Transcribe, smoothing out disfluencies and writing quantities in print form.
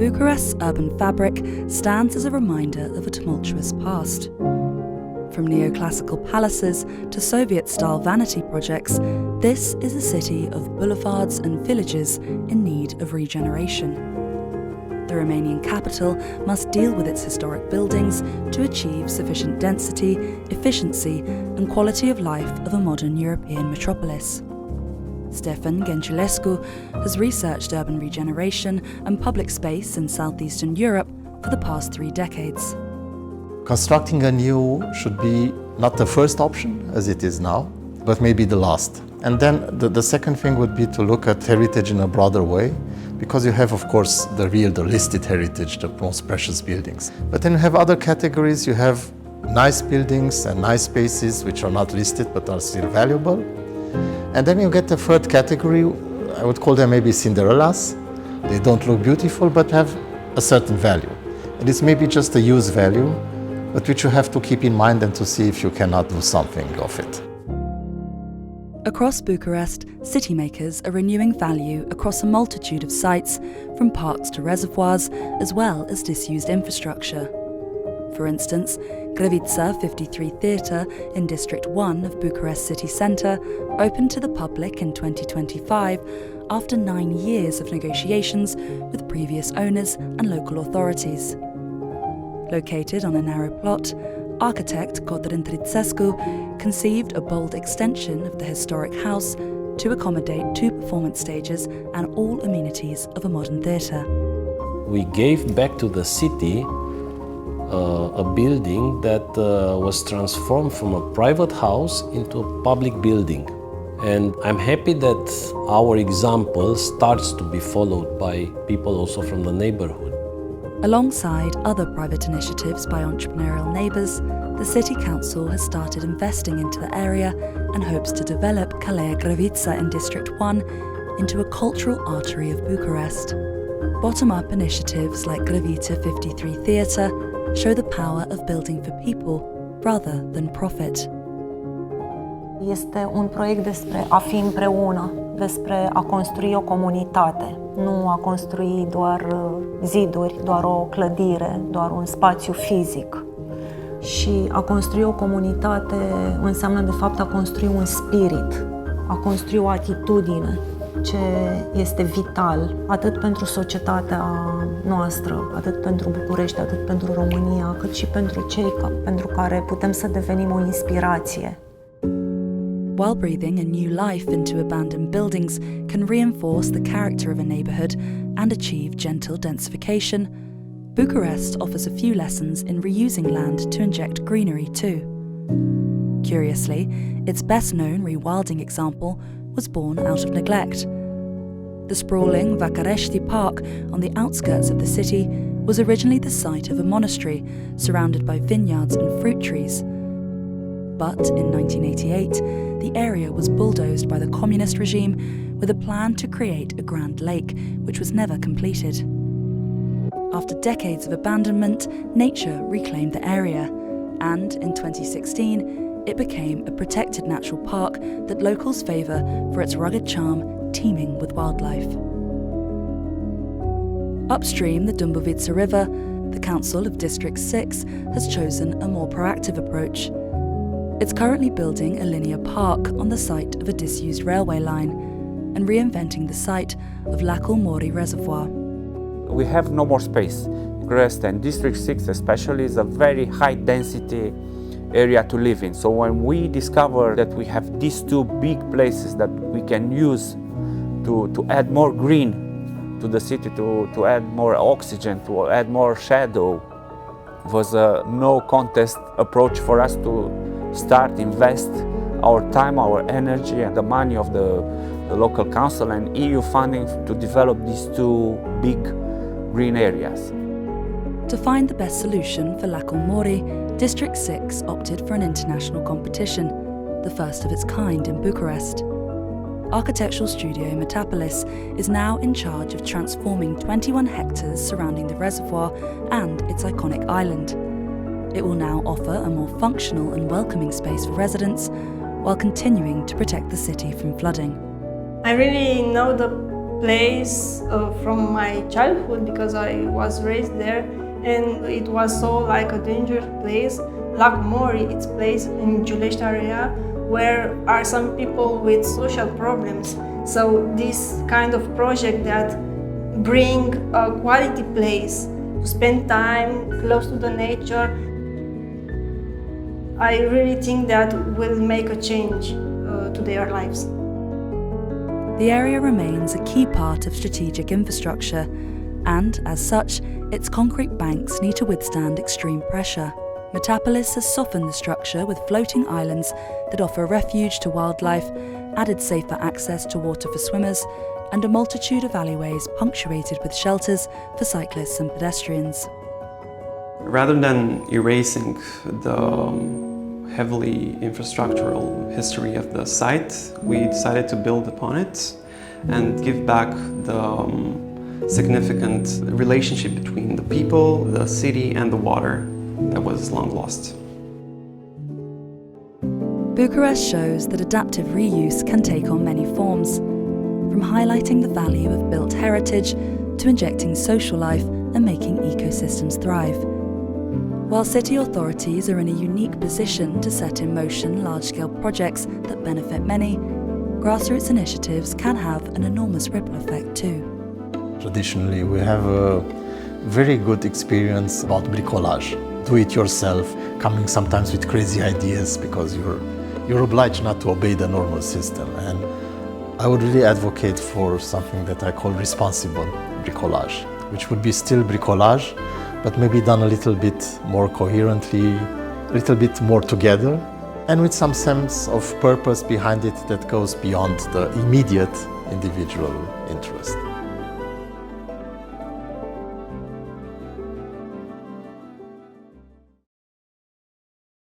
Bucharest's urban fabric stands as a reminder of a tumultuous past. From neoclassical palaces to Soviet-style vanity projects, this is a city of boulevards and villages in need of regeneration. The Romanian capital must deal with its historic buildings to achieve sufficient density, efficiency, and quality of life of a modern European metropolis. Ștefan Ghenciulescu has researched urban regeneration and public space in southeastern Europe for the past 3 decades. Constructing anew should be not the first option, as it is now, but maybe the last. And then the second thing would be to look at heritage in a broader way, because you have, of course, the listed heritage, the most precious buildings. But then you have other categories. You have nice buildings and nice spaces which are not listed but are still valuable. And then you get the third category. I would call them maybe Cinderellas. They don't look beautiful but have a certain value. And it's maybe just a use value, but which you have to keep in mind and to see if you cannot do something of it. Across Bucharest, city makers are renewing value across a multitude of sites, from parks to reservoirs, as well as disused infrastructure. For instance, Grivița 53 Theatre in District 1 of Bucharest city centre opened to the public in 2025 after 9 years of negotiations with previous owners and local authorities. Located on a narrow plot, architect Cotrin conceived a bold extension of the historic house to accommodate 2 performance stages and all amenities of a modern theatre. We gave back to the city a building that was transformed from a private house into a public building. And I'm happy that our example starts to be followed by people also from the neighborhood. Alongside other private initiatives by entrepreneurial neighbours, the City Council has started investing into the area and hopes to develop Calea Grivița in District 1 into a cultural artery of Bucharest. Bottom-up initiatives like Grivița 53 Theatre show the power of building for people rather than profit. Este un proiect despre a fi împreună, despre a construi o comunitate, nu a construi doar ziduri, doar o clădire, doar un spațiu fizic. Și a construi o comunitate înseamnă de fapt a construi un spirit, a construi o atitudine ce este vital, atât pentru societatea noastră, atât pentru București, atât pentru România, cât și pentru cei pentru care putem să devenim o inspirație. While breathing a new life into abandoned buildings can reinforce the character of a neighbourhood and achieve gentle densification, Bucharest offers a few lessons in reusing land to inject greenery too. Curiously, its best-known rewilding example was born out of neglect. The sprawling Vacarești Park on the outskirts of the city was originally the site of a monastery surrounded by vineyards and fruit trees. But in 1988, the area was bulldozed by the communist regime with a plan to create a grand lake, which was never completed. After decades of abandonment, nature reclaimed the area, and in 2016, it became a protected natural park that locals favour for its rugged charm, teeming with wildlife. Upstream the Dumbovița River, the Council of District 6 has chosen a more proactive approach. It's currently building a linear park on the site of a disused railway line and reinventing the site of Lacul Morii reservoir. We have no more space. Bucharest and District 6 especially is a very high density area to live in. So when we discover that we have these 2 big places that we can use to add more green to the city, to add more oxygen, to add more shadow, was a no contest approach for us to start invest our time, our energy and the money of the local council and EU funding to develop these 2 big green areas. To find the best solution for Lacul Morii, District 6 opted for an international competition, the first of its kind in Bucharest. Architectural studio Metapolis is now in charge of transforming 21 hectares surrounding the reservoir and its iconic island. It will now offer a more functional and welcoming space for residents, while continuing to protect the city from flooding. I really know the place from my childhood because I was raised there, and it was so like a dangerous place. Lacul Morii, it's a place in Giulești area where are some people with social problems. So this kind of project that bring a quality place to spend time close to the nature, I really think that will make a change to their lives. The area remains a key part of strategic infrastructure, and as such, its concrete banks need to withstand extreme pressure. Metapolis has softened the structure with floating islands that offer refuge to wildlife, added safer access to water for swimmers, and a multitude of alleyways punctuated with shelters for cyclists and pedestrians. Rather than erasing the heavily infrastructural history of the site, we decided to build upon it and give back the significant relationship between the people, the city, and the water that was long lost. Bucharest shows that adaptive reuse can take on many forms, from highlighting the value of built heritage to injecting social life and making ecosystems thrive. While city authorities are in a unique position to set in motion large-scale projects that benefit many, grassroots initiatives can have an enormous ripple effect too. Traditionally, we have a very good experience about bricolage. Do it yourself, coming sometimes with crazy ideas because you're obliged not to obey the normal system. And I would really advocate for something that I call responsible bricolage, which would be still bricolage, but maybe done a little bit more coherently, a little bit more together, and with some sense of purpose behind it that goes beyond the immediate individual interest.